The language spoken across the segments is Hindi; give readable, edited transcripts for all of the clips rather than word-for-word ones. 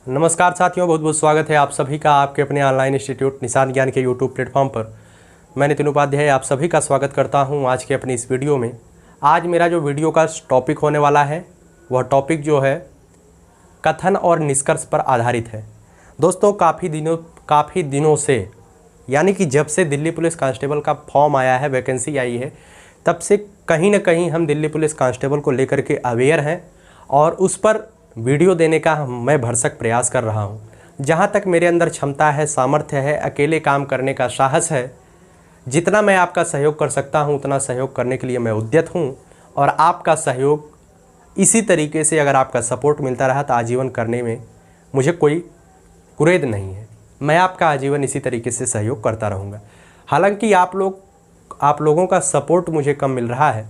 नमस्कार साथियों, बहुत बहुत स्वागत है आप सभी का आपके अपने ऑनलाइन इंस्टीट्यूट निशान ज्ञान के यूट्यूब प्लेटफॉर्म पर। मैं नितिन उपाध्याय आप सभी का स्वागत करता हूं आज के अपनी इस वीडियो में। आज मेरा जो वीडियो का टॉपिक होने वाला है वह टॉपिक जो है कथन और निष्कर्ष पर आधारित है। दोस्तों, काफ़ी दिनों से यानी कि जब से दिल्ली पुलिस कांस्टेबल का फॉर्म आया है, वैकेंसी आई है, तब से कहीं ना कहीं हम दिल्ली पुलिस कांस्टेबल को लेकर के अवेयर हैं और उस पर वीडियो देने का मैं भरसक प्रयास कर रहा हूं। जहां तक मेरे अंदर क्षमता है, सामर्थ्य है, अकेले काम करने का साहस है, जितना मैं आपका सहयोग कर सकता हूं उतना सहयोग करने के लिए मैं उद्यत हूं। और आपका सहयोग इसी तरीके से अगर आपका सपोर्ट मिलता रहा तो आजीवन करने में मुझे कोई कुरेद नहीं है। मैं आपका आजीवन इसी तरीके से सहयोग करता रहूँगा। हालांकि आप लोगों का सपोर्ट मुझे कम मिल रहा है।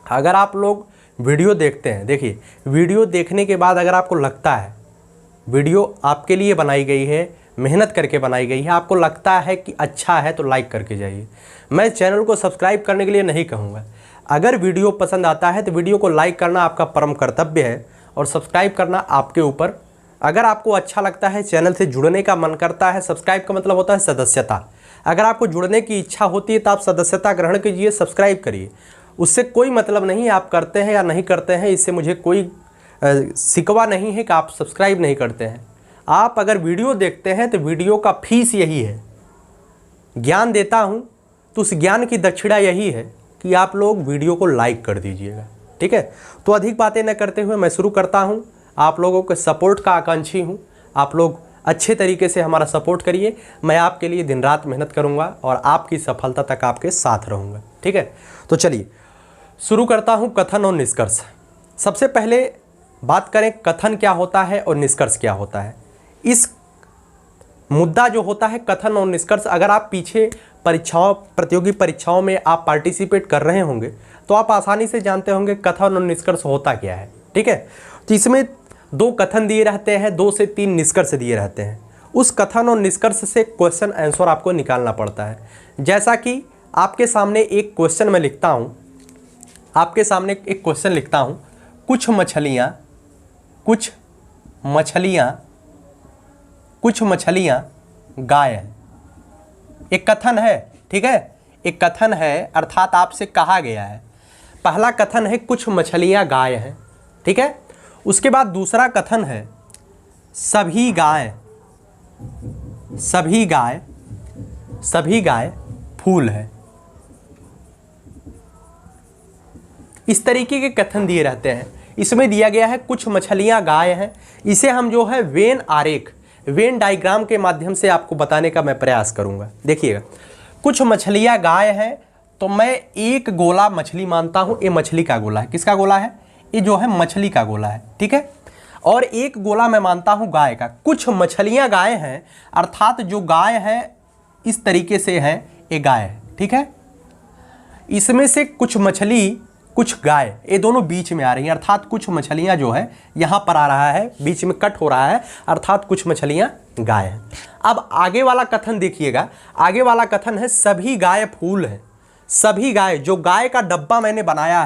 अगर आप लोग वीडियो देखते हैं, देखिए, वीडियो देखने के बाद अगर आपको लगता है वीडियो आपके लिए बनाई गई है, मेहनत करके बनाई गई है, आपको लगता है कि अच्छा है तो लाइक करके जाइए। मैं चैनल को सब्सक्राइब करने के लिए नहीं कहूँगा। अगर वीडियो पसंद आता है तो वीडियो को लाइक करना आपका परम कर्तव्य है और सब्सक्राइब करना आपके ऊपर। अगर आपको अच्छा लगता है, चैनल से जुड़ने का मन करता है, सब्सक्राइब का मतलब होता है सदस्यता। अगर आपको जुड़ने की इच्छा होती है तो आप सदस्यता ग्रहण कीजिए, सब्सक्राइब करिए। उससे कोई मतलब नहीं आप करते हैं या नहीं करते हैं, इससे मुझे कोई शिकवा नहीं है कि आप सब्सक्राइब नहीं करते हैं। आप अगर वीडियो देखते हैं तो वीडियो का फीस यही है। ज्ञान देता हूं तो उस ज्ञान की दक्षिणा यही है कि आप लोग वीडियो को लाइक कर दीजिएगा। ठीक है, तो अधिक बातें न करते हुए मैं शुरू करता हूं। आप लोगों के सपोर्ट का आकांक्षी हूं। आप लोग अच्छे तरीके से हमारा सपोर्ट करिए। मैं आपके लिए दिन रात मेहनत करूंगा और आपकी सफलता तक आपके साथ रहूंगा। ठीक है, तो चलिए शुरू करता हूं कथन और निष्कर्ष। सबसे पहले बात करें कथन क्या होता है और निष्कर्ष क्या होता है। इस मुद्दा जो होता है कथन और निष्कर्ष, अगर आप पीछे प्रतियोगी परीक्षाओं में आप पार्टिसिपेट कर रहे होंगे तो आप आसानी से जानते होंगे कथन और निष्कर्ष होता क्या है। ठीक है, तो इसमें 2 कथन दिए रहते हैं, 2 से 3 निष्कर्ष दिए रहते हैं। उस कथन और निष्कर्ष से क्वेश्चन आंसर आपको निकालना पड़ता है। जैसा कि आपके सामने एक क्वेश्चन मैं लिखता हूं, आपके सामने एक क्वेश्चन लिखता हूं, कुछ मछलियां गाय हैं। एक कथन है, ठीक है, एक कथन है, अर्थात आपसे कहा गया है। पहला कथन है कुछ मछलियां गाय हैं, ठीक है। उसके बाद दूसरा कथन है सभी गाय फूल है। इस तरीके के कथन दिए रहते हैं। इसमें दिया गया है कुछ मछलियां गाय हैं। इसे हम जो है वेन डायग्राम के माध्यम से आपको बताने का मैं प्रयास करूंगा। देखिएगा, कुछ मछलियां गाय हैं तो मैं एक गोला मछली मानता हूं। ये मछली का गोला है। किसका गोला है? ये जो है मछली का गोला है, ठीक है। और एक गोला मैं मानता हूं गाय का। कुछ मछलियां गाय हैं, अर्थात जो गाय है इस तरीके से है, ये गाय है, ठीक है। इसमें से कुछ मछली कुछ गाय, ये दोनों बीच में आ रही हैं, अर्थात कुछ मछलियां जो है यहां पर आ रहा है, बीच में कट हो रहा है, अर्थात कुछ मछलियां गाय हैं। अब आगे वाला कथन देखिएगा। आगे वाला कथन है सभी गाय फूल है। सभी गाय, जो गाय का डब्बा मैंने बनाया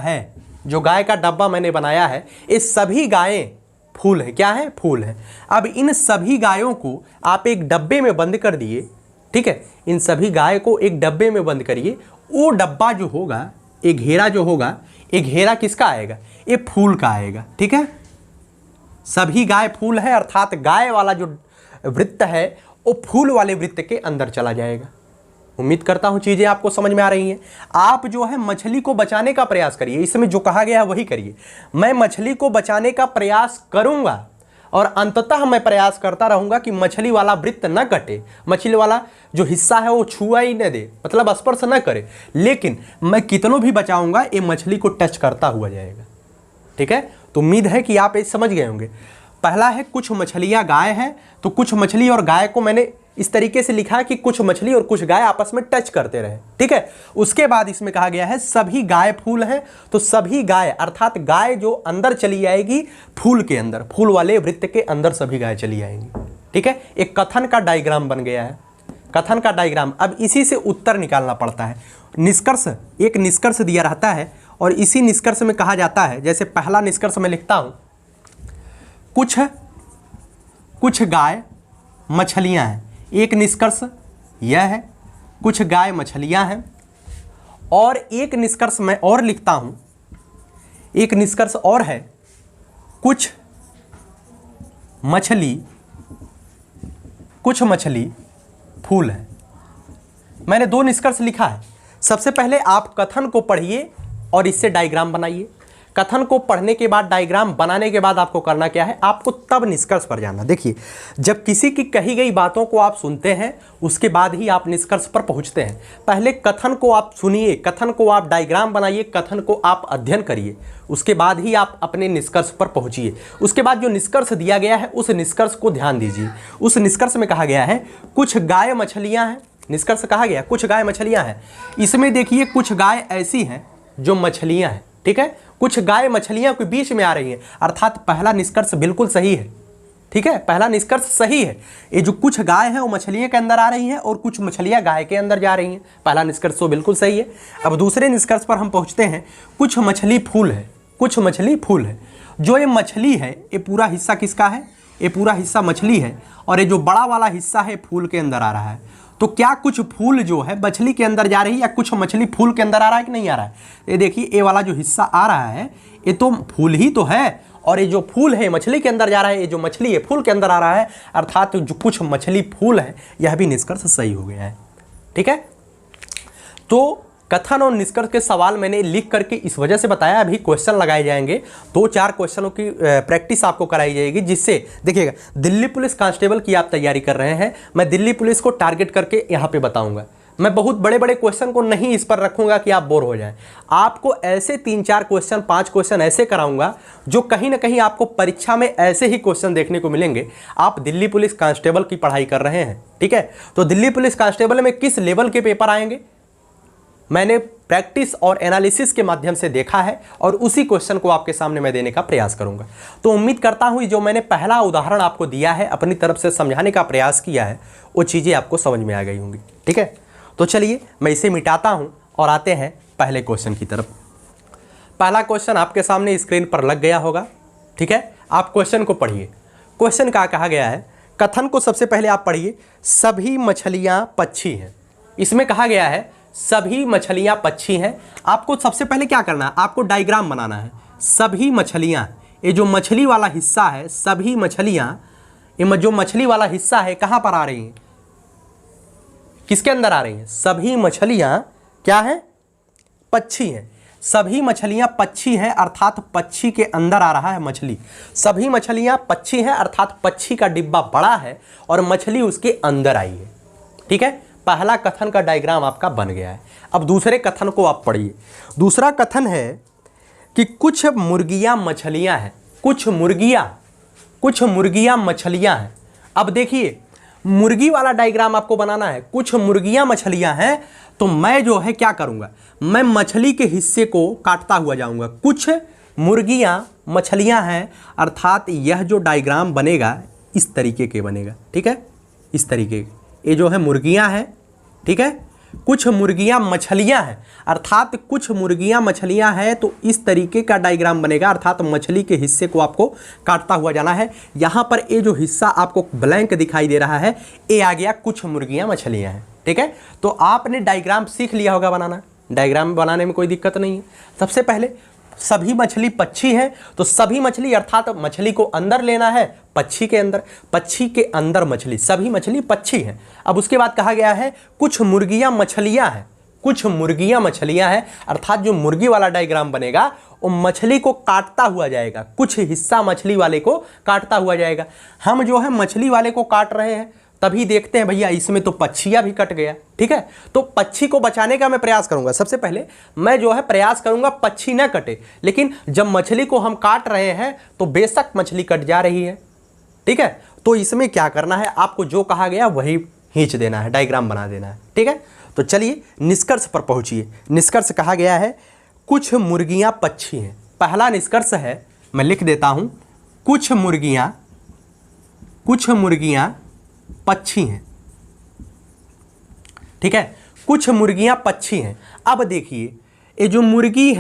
है, ये सभी गायें फूल है। क्या है? फूल है। अब इन सभी गायों को आप एक डब्बे में बंद कर दिए, ठीक है। इन सभी गाय को एक डब्बे में बंद करिए। वो डब्बा जो होगा, एक घेरा जो होगा, एक घेरा किसका आएगा? ये फूल का आएगा, ठीक है। सभी गाय फूल है, अर्थात गाय वाला जो वृत्त है वो फूल वाले वृत्त के अंदर चला जाएगा। उम्मीद करता हूं चीजें आपको समझ में आ रही हैं। आप जो है मछली को बचाने का प्रयास करिए। इसमें जो कहा गया है वही करिए। मैं मछली को बचाने का प्रयास करूंगा और अंततः मैं प्रयास करता रहूंगा कि मछली वाला वृत्त न कटे, मछली वाला जो हिस्सा है वो छुआ ही न दे, मतलब स्पर्श न करे। लेकिन मैं कितनों भी बचाऊंगा, ये मछली को टच करता हुआ जाएगा, ठीक है। तो उम्मीद है कि आप ये समझ गए होंगे। पहला है कुछ मछलियां गाय हैं, तो कुछ मछली और गाय को मैंने इस तरीके से लिखा है कि कुछ मछली और कुछ गाय आपस में टच करते रहे, ठीक है। उसके बाद इसमें कहा गया है सभी गाय फूल हैं, तो सभी गाय अर्थात गाय जो अंदर चली आएगी फूल के अंदर, फूल वाले वृत्त के अंदर सभी गाय चली आएंगी, ठीक है। एक कथन का डायग्राम बन गया है, कथन का डायग्राम। अब इसी से उत्तर निकालना पड़ता है। निष्कर्ष, एक निष्कर्ष दिया रहता है और इसी निष्कर्ष में कहा जाता है, जैसे पहला निष्कर्ष मैं लिखता हूं, कुछ कुछ गाय मछलियां हैं। एक निष्कर्ष यह है, कुछ गाय मछलियां हैं। और एक निष्कर्ष मैं और लिखता हूं, एक निष्कर्ष और है, कुछ मछली फूल है। मैंने दो निष्कर्ष लिखा है। सबसे पहले आप कथन को पढ़िए और इससे डायग्राम बनाइए। कथन को पढ़ने के बाद, डायग्राम बनाने के बाद आपको करना क्या है, आपको तब निष्कर्ष पर जाना। देखिए, जब किसी की कही गई बातों को आप सुनते हैं उसके बाद ही आप निष्कर्ष पर पहुंचते हैं। पहले कथन को आप सुनिए, कथन को आप डायग्राम बनाइए, कथन को आप अध्ययन करिए, उसके बाद ही आप अपने निष्कर्ष पर पहुंचिए। उसके बाद जो निष्कर्ष दिया गया है उस निष्कर्ष को ध्यान दीजिए। उस निष्कर्ष में कहा गया है कुछ गाय मछलियाँ हैं। निष्कर्ष कहा गया कुछ गाय मछलियाँ हैं। इसमें देखिए कुछ गाय ऐसी हैं जो मछलियाँ हैं, ठीक है, कुछ गाय मछलियां के बीच में आ रही हैं, अर्थात पहला निष्कर्ष बिल्कुल सही है, ठीक है, पहला निष्कर्ष सही है। ये जो कुछ गाय है वो मछलियों के अंदर आ रही हैं और कुछ मछलियां गाय के अंदर जा रही हैं, पहला निष्कर्ष तो बिल्कुल सही है। अब दूसरे निष्कर्ष पर हम पहुंचते हैं, कुछ मछली फूल है। कुछ मछली फूल है। जो ये मछली है ये पूरा हिस्सा किसका है, ये पूरा हिस्सा मछली है और ये जो बड़ा वाला हिस्सा है फूल के अंदर आ रहा है। तो क्या कुछ फूल जो है मछली के अंदर जा रही है या कुछ मछली फूल के अंदर आ रहा है कि नहीं आ रहा है? ये देखिए, ये वाला जो हिस्सा आ रहा है ये तो फूल ही तो है, और ये जो फूल है मछली के अंदर जा रहा है, ये जो मछली है फूल के अंदर आ रहा है, अर्थात जो कुछ मछली फूल है, यह भी निष्कर्ष सही हो गया है, ठीक है। तो कथन और निष्कर्ष के सवाल मैंने लिख करके इस वजह से बताया, अभी क्वेश्चन लगाए जाएंगे, 2-4 क्वेश्चनों की प्रैक्टिस आपको कराई जाएगी, जिससे देखिएगा दिल्ली पुलिस कांस्टेबल की आप तैयारी कर रहे हैं, मैं दिल्ली पुलिस को टारगेट करके यहाँ पे बताऊंगा। मैं बहुत बड़े बड़े क्वेश्चन को नहीं इस पर रखूंगा कि आप बोर हो जाएं। आपको ऐसे 3-4 क्वेश्चन, 5 क्वेश्चन ऐसे कराऊंगा जो कहीं ना कहीं आपको परीक्षा में ऐसे ही क्वेश्चन देखने को मिलेंगे। आप दिल्ली पुलिस कांस्टेबल की पढ़ाई कर रहे हैं, ठीक है, तो दिल्ली पुलिस कांस्टेबल में किस लेवल के पेपर आएंगे मैंने प्रैक्टिस और एनालिसिस के माध्यम से देखा है और उसी क्वेश्चन को आपके सामने मैं देने का प्रयास करूंगा। तो उम्मीद करता हूं जो मैंने पहला उदाहरण आपको दिया है, अपनी तरफ से समझाने का प्रयास किया है, वो चीज़ें आपको समझ में आ गई होंगी, ठीक है। तो चलिए मैं इसे मिटाता हूं और आते हैं पहले क्वेश्चन की तरफ। पहला क्वेश्चन आपके सामने स्क्रीन पर लग गया होगा, ठीक है। आप क्वेश्चन को पढ़िए। क्वेश्चन का कहा गया है, कथन को सबसे पहले आप पढ़िए, सभी मछलियाँ पक्षी हैं। इसमें कहा गया है सभी मछलियां पक्षी हैं। आपको सबसे पहले क्या करना है, आपको डायग्राम बनाना है। सभी मछलियां, ये जो मछली वाला हिस्सा है, सभी मछलियां, ये जो मछली वाला हिस्सा है कहां पर आ रही हैं, किसके अंदर आ रही हैं? सभी मछलियां क्या हैं? पक्षी हैं। सभी मछलियां पक्षी हैं, अर्थात पक्षी के अंदर आ रहा है मछली। सभी मछलियां पक्षी हैं, अर्थात पक्षी का डिब्बा बड़ा है और मछली उसके अंदर आई है, ठीक है। पहला कथन का डायग्राम आपका बन गया है। अब दूसरे कथन को आप पढ़िए। दूसरा कथन है कि कुछ मुर्गियां मछलियां हैं। कुछ मुर्गियां मछलियां हैं। अब देखिए, मुर्गी वाला डायग्राम आपको बनाना है। कुछ मुर्गियां मछलियां हैं, तो मैं जो है क्या करूंगा, मैं मछली के हिस्से को काटता हुआ जाऊंगा। कुछ मुर्गियां मछलियां हैं, अर्थात यह जो डायग्राम बनेगा इस तरीके के बनेगा, ठीक है, इस तरीके के। ये जो है मुर्गियां हैं, ठीक है, कुछ मुर्गियां मछलियां हैं, अर्थात कुछ मुर्गियां मछलियां हैं, तो इस तरीके का डायग्राम बनेगा, अर्थात मछली के हिस्से को आपको काटता हुआ जाना है। यहां पर ये जो हिस्सा आपको ब्लैंक दिखाई दे रहा है, ये आ गया कुछ मुर्गियां मछलियां हैं, ठीक है। तो आपने डायग्राम सीख लिया होगा बनाना, डायग्राम बनाने में कोई दिक्कत नहीं है। सबसे पहले सभी मछली पक्षी हैं, तो सभी मछली अर्थात मछली को अंदर लेना है, पक्षी के अंदर, पक्षी के अंदर मछली, सभी मछली पक्षी हैं। अब उसके बाद कहा गया है कुछ मुर्गियां मछलियां हैं। कुछ मुर्गियां मछलियां हैं, अर्थात जो मुर्गी वाला डायग्राम बनेगा वो मछली को काटता हुआ जाएगा, कुछ हिस्सा मछली वाले को काटता हुआ जाएगा। हम जो है मछली वाले को काट रहे हैं, तभी देखते हैं भैया इसमें तो पक्षियां भी कट गया, ठीक है। तो पक्षी को बचाने का मैं प्रयास करूंगा। सबसे पहले मैं जो है प्रयास करूंगा पक्षी ना कटे, लेकिन जब मछली को हम काट रहे हैं तो बेशक मछली कट जा रही है, ठीक है। तो इसमें क्या करना है, आपको जो कहा गया वही खींच देना है, डायग्राम बना देना है, ठीक है। तो चलिए निष्कर्ष पर पहुंचिए। निष्कर्ष कहा गया है कुछ मुर्गियां पक्षी हैं। पहला निष्कर्ष है, मैं लिख देता हूं, कुछ मुर्गियां पक्षी हैं, ठीक है, कुछ मुर्गियां पक्षी हैं। अब देखिए, ये जो मुर्गी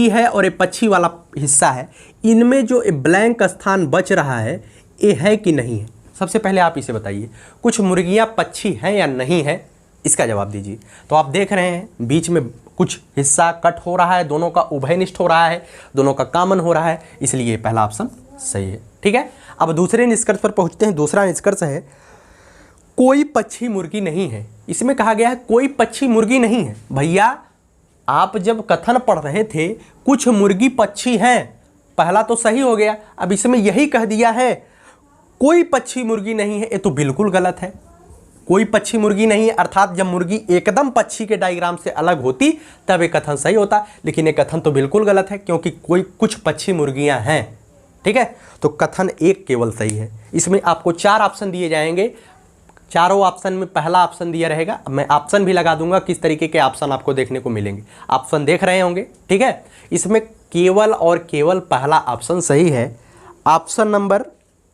है और ये पक्षी वाला हिस्सा है, इनमें जो ब्लैंक स्थान बच रहा है ए है कि नहीं है? सबसे पहले आप इसे बताइए, कुछ मुर्गियां पक्षी हैं या नहीं है, इसका जवाब दीजिए। तो आप देख रहे हैं बीच में कुछ हिस्सा कट हो रहा है, दोनों का उभयनिष्ठ हो रहा है, दोनों का कॉमन हो रहा है, इसलिए पहला ऑप्शन सही है। ठीक है, अब दूसरे निष्कर्ष पर पहुंचते हैं। दूसरा निष्कर्ष है कोई पक्षी मुर्गी नहीं है। इसमें कहा गया है कोई पक्षी मुर्गी नहीं है। भैया आप जब कथन पढ़ रहे थे कुछ मुर्गी पक्षी हैं, पहला तो सही हो गया। अब इसमें यही कह दिया है कोई पक्षी मुर्गी नहीं है, ये तो बिल्कुल गलत है। कोई पक्षी मुर्गी नहीं है अर्थात जब मुर्गी एकदम पक्षी के डायग्राम से अलग होती तब ये कथन सही होता, लेकिन ये कथन तो बिल्कुल गलत है क्योंकि कुछ पक्षी मुर्गियां हैं। ठीक है, तो कथन एक केवल सही है। इसमें आपको 4 ऑप्शन दिए जाएंगे, चारों ऑप्शन में पहला ऑप्शन दिया रहेगा। मैं ऑप्शन भी लगा दूंगा किस तरीके के ऑप्शन आपको देखने को मिलेंगे, ऑप्शन देख रहे होंगे। ठीक है, इसमें केवल और केवल पहला ऑप्शन सही है। Option number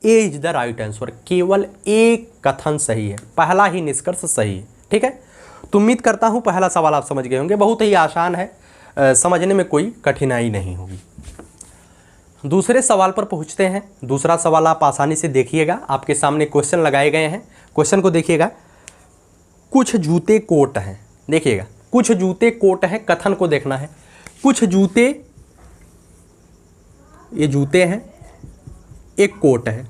A is the right answer. केवल एक कथन सही है, पहला ही निष्कर्ष सही है। ठीक है, तो उम्मीद करता हूं पहला सवाल आप समझ गए होंगे, बहुत ही आसान है, समझने में कोई कठिनाई नहीं होगी। दूसरे सवाल पर पहुंचते हैं। दूसरा सवाल आप आसानी से देखिएगा, आपके सामने क्वेश्चन लगाए गए हैं, क्वेश्चन को देखिएगा। कुछ जूते कोट हैं, देखिएगा कुछ जूते कोट हैं, कथन को देखना है। कुछ जूते, ये जूते हैं, एक कोट है।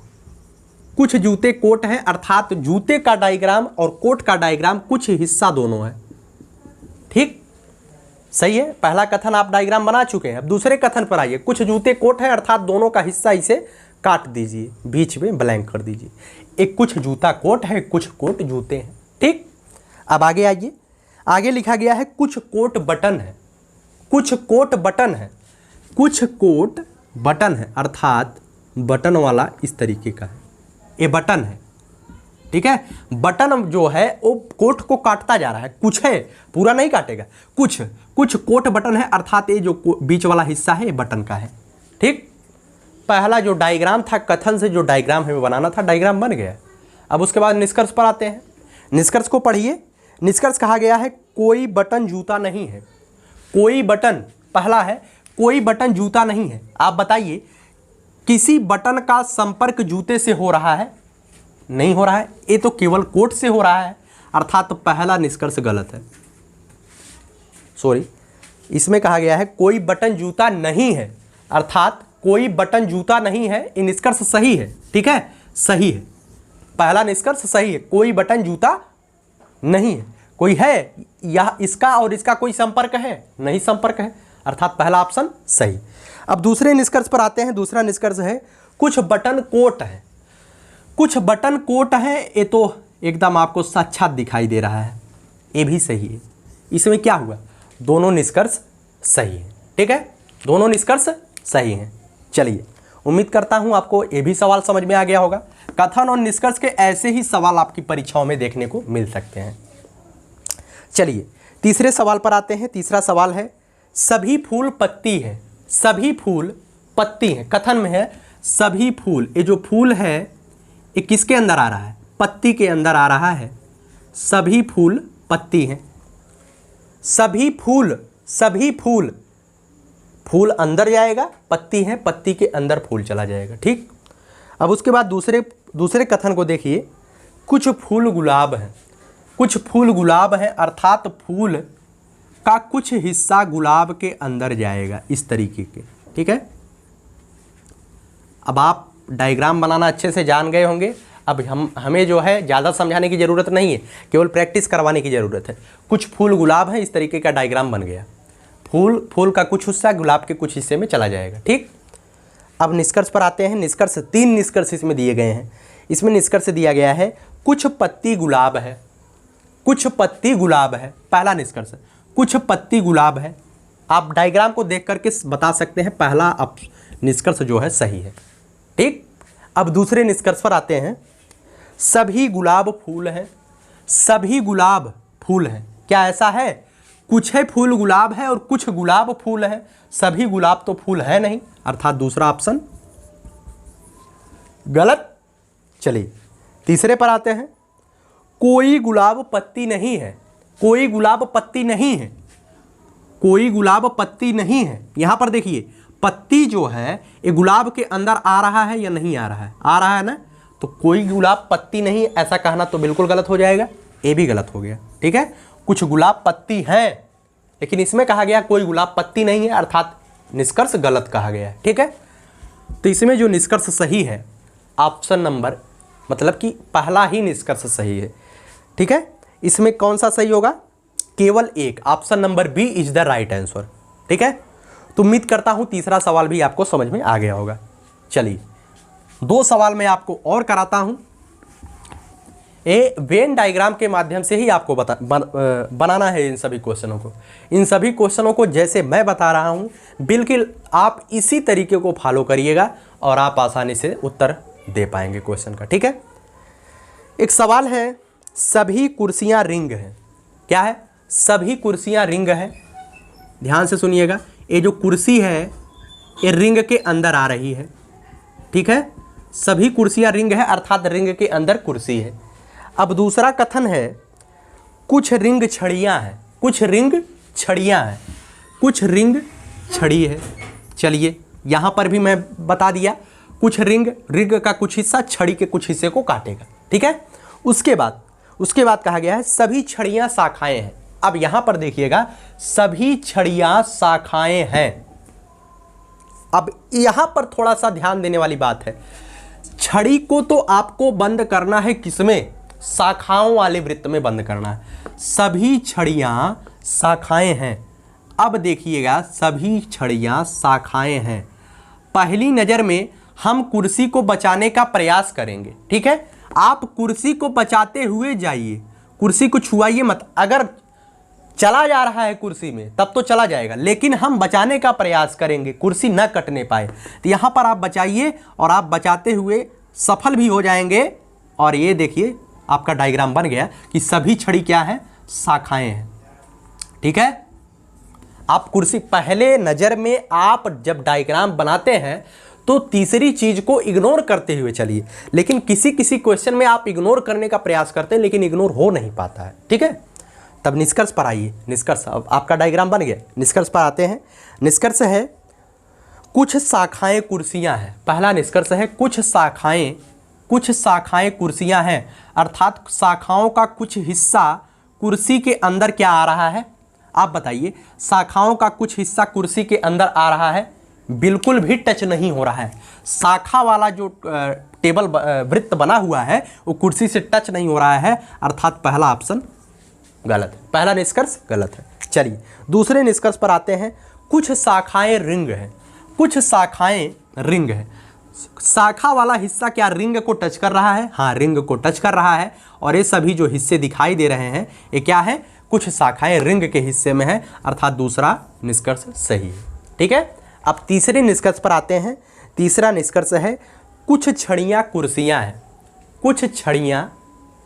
कुछ जूते कोट हैं अर्थात जूते का डायग्राम और कोट का डायग्राम कुछ हिस्सा दोनों है। ठीक, सही है, पहला कथन आप डायग्राम बना चुके हैं। अब दूसरे कथन पर आइए। कुछ जूते कोट है अर्थात दोनों का हिस्सा इसे काट दीजिए, बीच में ब्लैंक कर दीजिए। एक कुछ जूता कोट है, कुछ कोट जूते हैं। ठीक, अब आगे आइए। आगे लिखा गया है कुछ कोट बटन है। कुछ कोट बटन है, कुछ कोट बटन है अर्थात बटन वाला इस तरीके का है, ये बटन है। ठीक है, बटन जो है वो कोट को काटता जा रहा है, कुछ है, पूरा नहीं काटेगा। कुछ कोट बटन है अर्थात ये जो बीच वाला हिस्सा है ये बटन का है। ठीक, पहला जो डायग्राम था कथन से जो डायग्राम हमें बनाना था, डायग्राम बन गया। अब उसके बाद निष्कर्ष पर आते हैं। निष्कर्ष को पढ़िए। निष्कर्ष कहा गया है कोई बटन जूता नहीं है। कोई बटन, पहला है कोई बटन जूता नहीं है। आप बताइए किसी बटन का संपर्क जूते से हो रहा है? नहीं हो रहा है, ये तो केवल कोट से हो रहा है अर्थात पहला निष्कर्ष गलत है। सॉरी, इसमें कहा गया है कोई बटन जूता नहीं है अर्थात कोई बटन जूता नहीं है, ये निष्कर्ष सही है। ठीक है, सही है, पहला निष्कर्ष सही है, कोई बटन जूता नहीं है। कोई है या इसका और इसका कोई संपर्क है? नहीं संपर्क है अर्थात पहला ऑप्शन सही। अब दूसरे निष्कर्ष पर आते हैं। दूसरा निष्कर्ष है कुछ बटन कोट है। कुछ बटन कोट है, ये तो एकदम आपको साक्षात दिखाई दे रहा है, ये भी सही है। इसमें क्या हुआ, दोनों निष्कर्ष सही है। ठीक है, दोनों निष्कर्ष सही हैं। चलिए, उम्मीद करता हूं आपको ये भी सवाल समझ में आ गया होगा। कथन और निष्कर्ष के ऐसे ही सवाल आपकी परीक्षाओं में देखने को मिल सकते हैं। चलिए तीसरे सवाल पर आते हैं। तीसरा सवाल है सभी फूल पत्ती है। सभी फूल पत्ती हैं, कथन में है सभी फूल, ये जो फूल है ये किसके अंदर आ रहा है? पत्ती के अंदर आ रहा है। सभी फूल पत्ती हैं। सभी फूल, सभी फूल, फूल अंदर जाएगा, पत्ती है, पत्ती के अंदर फूल चला जाएगा। ठीक, अब उसके बाद दूसरे कथन को देखिए। कुछ फूल गुलाब हैं। कुछ फूल गुलाब हैं अर्थात फूल का कुछ हिस्सा गुलाब के अंदर जाएगा, इस तरीके के। ठीक है, अब आप डायग्राम बनाना अच्छे से जान गए होंगे। अब हमें जो है ज़्यादा समझाने की ज़रूरत नहीं है, केवल प्रैक्टिस करवाने की ज़रूरत है। कुछ फूल गुलाब हैं, इस तरीके का डायग्राम बन गया। फूल का कुछ हिस्सा गुलाब के कुछ हिस्से में चला जाएगा। ठीक, अब निष्कर्ष पर आते हैं। निष्कर्ष, 3 निष्कर्ष इसमें दिए गए हैं। इसमें निष्कर्ष दिया गया है कुछ पत्ती गुलाब है। कुछ पत्ती गुलाब है, पहला निष्कर्ष, कुछ पत्ती गुलाब है। आप डायग्राम को देख करके बता सकते हैं पहला निष्कर्ष जो है सही है। ठीक, अब दूसरे निष्कर्ष पर आते हैं। सभी गुलाब फूल हैं। सभी गुलाब फूल हैं, क्या ऐसा है? कुछ है फूल गुलाब है और कुछ गुलाब फूल है, सभी गुलाब तो फूल है नहीं अर्थात दूसरा ऑप्शन गलत। चलिए तीसरे पर आते हैं। कोई गुलाब पत्ती नहीं है। कोई गुलाब पत्ती नहीं है। कोई गुलाब पत्ती नहीं है। यहां पर देखिए पत्ती जो है ये गुलाब के अंदर आ रहा है या नहीं आ रहा है? आ रहा है ना, तो कोई गुलाब पत्ती नहीं ऐसा कहना तो बिल्कुल गलत हो जाएगा, ये भी गलत हो गया। ठीक है, कुछ गुलाब पत्ती है, लेकिन इसमें कहा गया कोई गुलाब पत्ती नहीं है, अर्थात निष्कर्ष गलत कहा गया है। ठीक है, तो इसमें जो निष्कर्ष सही है ऑप्शन नंबर, मतलब कि पहला ही निष्कर्ष सही है। ठीक है, इसमें कौन सा सही होगा? केवल एक, option number B is the right answer. ठीक है, तो उम्मीद करता हूं तीसरा सवाल भी आपको समझ में आ गया होगा। चलिए 2 सवाल मैं आपको और कराता हूं। ये वेन डायग्राम के माध्यम से ही आपको बनाना है इन सभी क्वेश्चनों को। इन सभी क्वेश्चनों को जैसे मैं बता रहा हूं बिल्कुल आप इसी तरीके को फॉलो करिएगा और आप आसानी से उत्तर दे पाएंगे क्वेश्चन का। ठीक है, एक सवाल है, सभी कुर्सियां रिंग हैं। क्या है? सभी कुर्सियां रिंग हैं। ध्यान से सुनिएगा, ये जो कुर्सी है ये रिंग के अंदर आ रही है। ठीक है, सभी कुर्सियां रिंग है अर्थात रिंग के अंदर कुर्सी है। अब दूसरा कथन है, कुछ रिंग छड़ियां हैं। कुछ रिंग छड़ियां हैं, कुछ रिंग छड़ी है। चलिए यहाँ पर भी मैं बता दिया, कुछ रिंग का कुछ हिस्सा छड़ी के कुछ हिस्से को काटेगा। ठीक है, उसके बाद कहा गया है सभी छड़ियां शाखाएं हैं। अब यहां पर देखिएगा, सभी छड़ियां शाखाएं हैं। अब यहां पर थोड़ा सा ध्यान देने वाली बात है, छड़ी को तो आपको बंद करना है किसमें? शाखाओं वाले वृत्त में बंद करना है। सभी छड़ियां शाखाएं हैं। अब देखिएगा, सभी छड़ियां शाखाएं हैं। पहली नजर में हम कुर्सी को बचाने का प्रयास करेंगे। ठीक है, आप कुर्सी को बचाते हुए जाइए, कुर्सी को छुआइए मत। अगर चला जा रहा है कुर्सी में तब तो चला जाएगा, लेकिन हम बचाने का प्रयास करेंगे, कुर्सी न कटने पाए। तो यहाँ पर आप बचाइए और आप बचाते हुए सफल भी हो जाएंगे। और ये देखिए आपका डायग्राम बन गया कि सभी छड़ी क्या है? शाखाएं हैं। ठीक है, आप कुर्सी, पहले नज़र में आप जब डायग्राम बनाते हैं तो तीसरी चीज को इग्नोर करते हुए चलिए, लेकिन किसी किसी क्वेश्चन में आप इग्नोर करने का प्रयास करते हैं लेकिन इग्नोर हो नहीं पाता है। ठीक है, तब निष्कर्ष पर आइए। निष्कर्ष, अब आपका डायग्राम बन गया, निष्कर्ष पर आते हैं। निष्कर्ष है, कुछ शाखाएं कुर्सियां हैं। पहला निष्कर्ष है, कुछ शाखाएं कुर्सियां हैं, अर्थात शाखाओं का कुछ हिस्सा कुर्सी के अंदर क्या आ रहा है? आप बताइए, शाखाओं का कुछ हिस्सा कुर्सी के अंदर आ रहा है? बिल्कुल भी टच नहीं हो रहा है। शाखा वाला जो टेबल वृत्त बना हुआ है वो कुर्सी से टच नहीं हो रहा है, अर्थात पहला ऑप्शन गलत है, पहला निष्कर्ष गलत है। चलिए दूसरे निष्कर्ष पर आते हैं, कुछ शाखाएं रिंग हैं। कुछ शाखाएं रिंग है। शाखा वाला हिस्सा क्या रिंग को टच कर रहा है? हाँ, रिंग को टच कर रहा है। और ये सभी जो हिस्से दिखाई दे रहे हैं ये क्या है? कुछ शाखाएं रिंग के हिस्से में है, अर्थात दूसरा निष्कर्ष सही है। ठीक है, अब तीसरे निष्कर्ष पर आते हैं। तीसरा निष्कर्ष है, कुछ छड़ियां कुर्सियां हैं। कुछ छड़ियां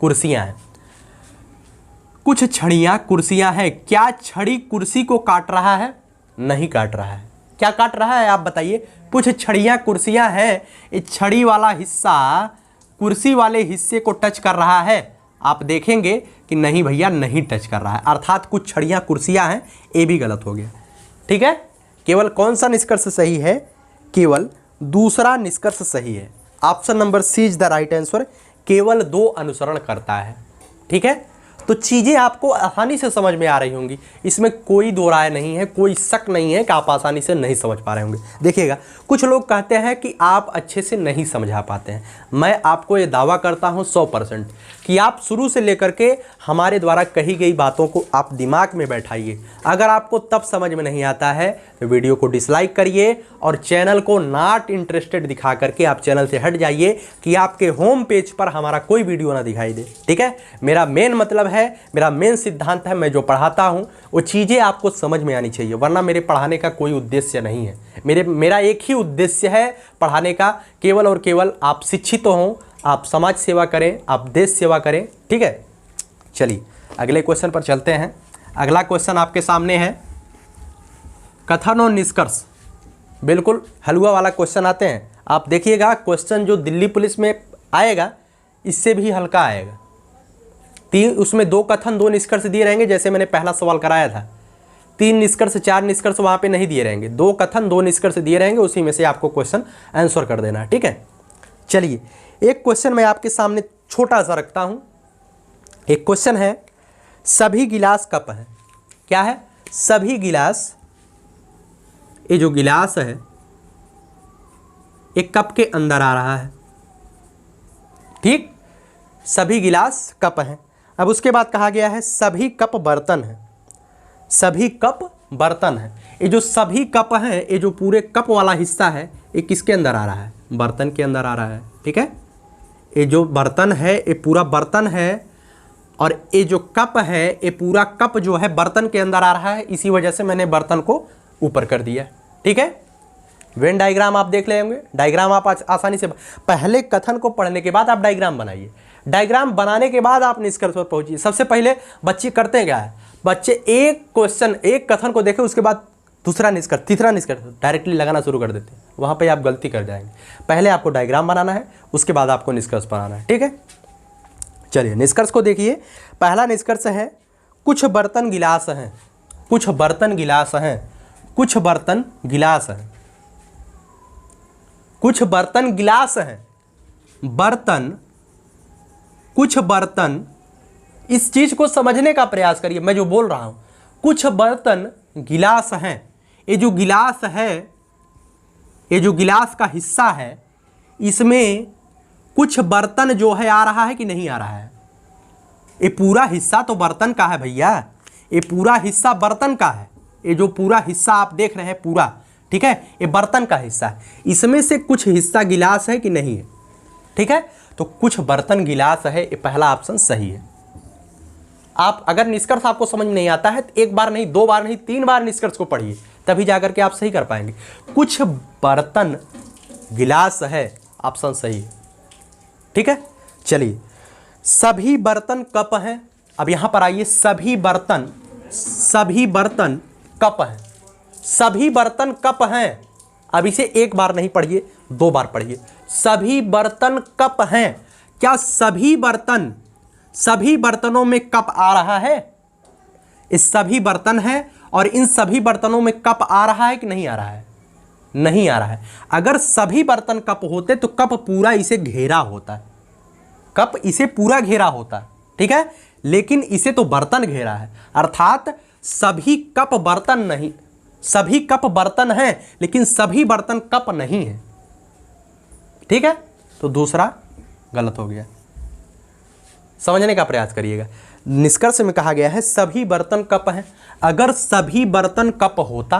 कुर्सियां हैं। कुछ छड़ियां कुर्सियां हैं। क्या छड़ी कुर्सी को काट रहा है? नहीं काट रहा है। क्या काट रहा है आप बताइए? कुछ छड़ियां कुर्सियां हैं, ये छड़ी वाला हिस्सा कुर्सी वाले हिस्से को टच कर रहा है? आप देखेंगे कि नहीं भैया, नहीं टच कर रहा है, अर्थात कुछ छड़ियां कुर्सियां हैं, ये भी गलत हो गया। ठीक है, केवल कौन सा निष्कर्ष सही है? केवल दूसरा निष्कर्ष सही है। Option number C is the right answer. केवल 2 अनुसरण करता है। ठीक है, तो चीज़ें आपको आसानी से समझ में आ रही होंगी, इसमें कोई दो राय नहीं है, कोई शक नहीं है कि आप आसानी से नहीं समझ पा रहे होंगे। देखिएगा, कुछ लोग कहते हैं कि आप अच्छे से नहीं समझा पाते हैं। मैं आपको ये दावा करता हूँ 100% कि आप शुरू से लेकर के हमारे द्वारा कही गई बातों को आप दिमाग में बैठाइए। अगर आपको तब समझ में नहीं आता है तो वीडियो को डिसलाइक करिए और चैनल को नॉट इंटरेस्टेड दिखा करके आप चैनल से हट जाइए कि आपके होम पेज पर हमारा कोई वीडियो ना दिखाई दे। ठीक है, मेरा मेन मतलब है, मेरा मेन सिद्धांत है, मैं जो पढ़ाता हूँ वो चीज़ें आपको समझ में आनी चाहिए, वरना मेरे पढ़ाने का कोई उद्देश्य नहीं है। मेरा एक ही उद्देश्य है पढ़ाने का, केवल और केवल आप शिक्षित हों, आप समाज सेवा करें, आप देश सेवा करें। ठीक है, चलिए अगले क्वेश्चन पर चलते हैं। अगला क्वेश्चन आपके सामने है, कथन और निष्कर्ष। बिल्कुल हलवा वाला क्वेश्चन आते हैं। आप देखिएगा, क्वेश्चन जो दिल्ली पुलिस में आएगा इससे भी हल्का आएगा। उसमें 2 कथन 2 निष्कर्ष दिए रहेंगे, जैसे मैंने पहला सवाल कराया था। 3 निष्कर्ष 4 निष्कर्ष वहाँ पे नहीं दिए रहेंगे, 2 कथन 2 निष्कर्ष दिए रहेंगे, उसी में से आपको क्वेश्चन आंसर कर देना है। ठीक है, चलिए एक क्वेश्चन मैं आपके सामने छोटा सा रखता हूं। एक क्वेश्चन है, सभी गिलास कप हैं। क्या है? सभी गिलास, ये जो गिलास है एक कप के अंदर आ रहा है। ठीक, सभी गिलास कप हैं। अब उसके बाद कहा गया है सभी कप बर्तन हैं। सभी कप बर्तन हैं। ये जो सभी कप हैं, ये जो पूरे कप वाला हिस्सा है, ये किसके अंदर आ रहा है? बर्तन के अंदर आ रहा है। ठीक है, ये जो बर्तन है ये पूरा बर्तन है, और ये जो कप है ये पूरा कप जो है बर्तन के अंदर आ रहा है। इसी वजह से मैंने बर्तन को ऊपर कर दिया। ठीक है, वेन डायग्राम आप देख लेंगे। डायग्राम आप आसानी से, पहले कथन को पढ़ने के बाद आप डायग्राम बनाइए। डायग्राम बनाने के बाद आप निष्कर्ष पर पहुंचिए। सबसे पहले बच्चे करते हैं क्या है, बच्चे एक क्वेश्चन, एक कथन को देखें, उसके बाद दूसरा निष्कर्ष, तीसरा निष्कर्ष डायरेक्टली लगाना शुरू कर देते हैं। वहाँ पे आप गलती कर जाएंगे। पहले आपको डायग्राम बनाना है, उसके बाद आपको निष्कर्ष बनाना है। ठीक है, चलिए निष्कर्ष को देखिए। पहला निष्कर्ष है, कुछ बर्तन गिलास हैं। कुछ बर्तन गिलास हैं। कुछ बर्तन गिलास हैं। कुछ बर्तन गिलास हैं। बर्तन, कुछ बर्तन, इस चीज को समझने का प्रयास करिए मैं जो बोल रहा हूं। कुछ बर्तन गिलास हैं। ये जो गिलास है, ये जो गिलास का हिस्सा है, इसमें कुछ बर्तन जो है आ रहा है कि नहीं आ रहा है? ये पूरा हिस्सा तो बर्तन का है भैया। ये पूरा हिस्सा बर्तन का है। ये जो पूरा हिस्सा आप देख रहे हैं पूरा, ठीक है, ये बर्तन का हिस्सा है। इसमें से कुछ हिस्सा गिलास है कि नहीं है? ठीक है, तो कुछ बर्तन गिलास है, ये पहला ऑप्शन सही है। आप अगर निष्कर्ष आपको समझ में नहीं आता है तो एक बार नहीं, दो बार नहीं, 3 बार निष्कर्ष को पढ़िए, तभी जाकर के आप सही कर पाएंगे। कुछ बर्तन गिलास है, ऑप्शन सही है। ठीक है, चलिए सभी बर्तन कप हैं। अब यहां पर आइए, सभी बर्तन, सभी बर्तन कप हैं। सभी बर्तन कप हैं। अब इसे एक बार नहीं पढ़िए, 2 बार पढ़िए। सभी बर्तन कप हैं। क्या सभी बर्तन, सभी बर्तनों में कप आ रहा है? इस सभी बर्तन है और इन सभी बर्तनों में कप आ रहा है कि नहीं आ रहा है? नहीं आ रहा है। अगर सभी बर्तन कप होते तो कप पूरा इसे घेरा होता है। कप इसे पूरा घेरा होता है। ठीक है, लेकिन इसे तो बर्तन घेरा है, अर्थात सभी कप बर्तन नहीं। सभी कप बर्तन हैं लेकिन सभी बर्तन कप नहीं है। ठीक है, तो दूसरा गलत हो गया। समझने का प्रयास करिएगा। निष्कर्ष में कहा गया है सभी बर्तन कप हैं। अगर सभी बर्तन कप होता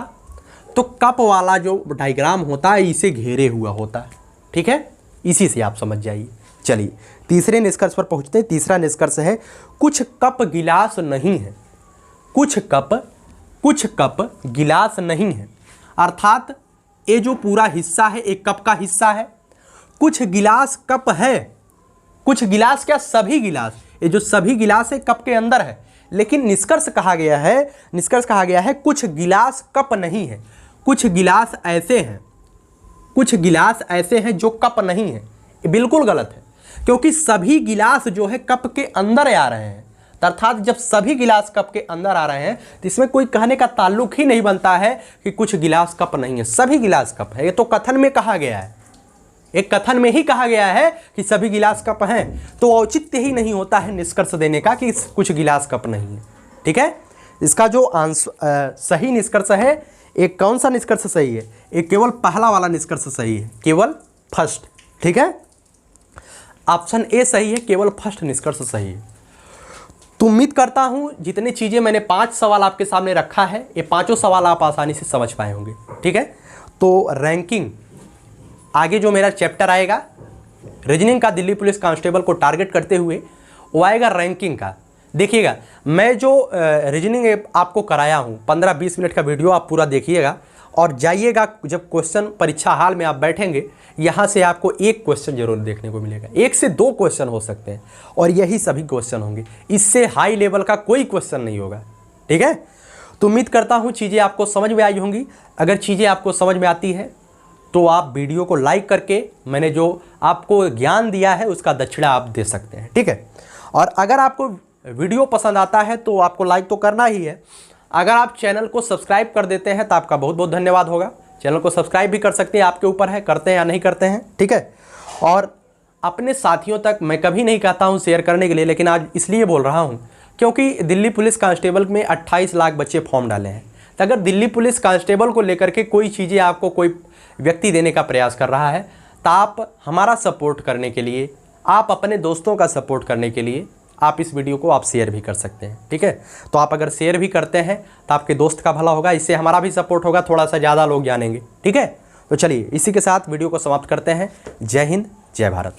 तो कप वाला जो डायग्राम होता है इसे घेरे हुआ होता है। ठीक है, इसी से आप समझ जाइए। चलिए तीसरे निष्कर्ष पर पहुंचते हैं। तीसरा निष्कर्ष है, कुछ कप गिलास नहीं है। कुछ कप गिलास नहीं है, अर्थात ये जो पूरा हिस्सा है एक कप का हिस्सा है। कुछ गिलास कप है। कुछ गिलास क्या, सभी गिलास, ये जो सभी गिलास है कप के अंदर है। लेकिन निष्कर्ष कहा गया है कुछ गिलास कप नहीं है। कुछ गिलास ऐसे हैं, कुछ गिलास ऐसे हैं जो कप नहीं है। ये बिल्कुल गलत है, क्योंकि सभी गिलास जो है कप के अंदर आ रहे हैं। अर्थात जब सभी गिलास कप के अंदर आ रहे हैं तो इसमें कोई कहने का ताल्लुक ही नहीं बनता है कि कुछ गिलास कप नहीं है। सभी गिलास कप है। ये तो कथन में कहा गया है, एक कथन में ही कहा गया है कि सभी गिलास कप हैं, तो औचित्य ही नहीं होता है निष्कर्ष देने का कि कुछ गिलास कप नहीं है। ठीक है, इसका जो आंसर सही निष्कर्ष है, एक कौन सा निष्कर्ष सही है? एक केवल पहला वाला निष्कर्ष सही है, केवल फर्स्ट। ठीक है, ऑप्शन ए सही है, केवल फर्स्ट निष्कर्ष सही है। तो उम्मीद करता हूं जितनी चीजें मैंने 5 सवाल आपके सामने रखा है, ये 5 सवाल आप आसानी से समझ पाए होंगे। ठीक है, तो रैंकिंग आगे जो मेरा चैप्टर आएगा रीजनिंग का, दिल्ली पुलिस कांस्टेबल को टारगेट करते हुए, वो आएगा रैंकिंग का। देखिएगा, मैं जो रीजनिंग आपको कराया हूँ 15-20 मिनट का वीडियो आप पूरा देखिएगा और जाइएगा। जब क्वेश्चन परीक्षा हाल में आप बैठेंगे, यहाँ से आपको एक क्वेश्चन जरूर देखने को मिलेगा। 1 से 2 क्वेश्चन हो सकते हैं और यही सभी क्वेश्चन होंगे। इससे हाई लेवल का कोई क्वेश्चन नहीं होगा। ठीक है, तो उम्मीद करता हूँ चीज़ें आपको समझ में आई होंगी। अगर चीज़ें आपको समझ में आती है तो आप वीडियो को लाइक करके मैंने जो आपको ज्ञान दिया है उसका दक्षिणा आप दे सकते हैं। ठीक है, और अगर आपको वीडियो पसंद आता है तो आपको लाइक तो करना ही है। अगर आप चैनल को सब्सक्राइब कर देते हैं तो आपका बहुत बहुत धन्यवाद होगा। चैनल को सब्सक्राइब भी कर सकते हैं, आपके ऊपर है करते हैं या नहीं करते हैं। ठीक है, और अपने साथियों तक मैं कभी नहीं कहता हूं शेयर करने के लिए, लेकिन आज इसलिए बोल रहा हूं क्योंकि दिल्ली पुलिस कांस्टेबल में 28 लाख बच्चे फॉर्म डाले हैं। तो अगर दिल्ली पुलिस कांस्टेबल को लेकर के कोई चीज़ें आपको कोई व्यक्ति देने का प्रयास कर रहा है, तो आप हमारा सपोर्ट करने के लिए, आप अपने दोस्तों का सपोर्ट करने के लिए आप इस वीडियो को आप शेयर भी कर सकते हैं। ठीक है, तो आप अगर शेयर भी करते हैं तो आपके दोस्त का भला होगा, इससे हमारा भी सपोर्ट होगा, थोड़ा सा ज़्यादा लोग जानेंगे। ठीक है, तो चलिए इसी के साथ वीडियो को समाप्त करते हैं। जय हिंद, जय भारत।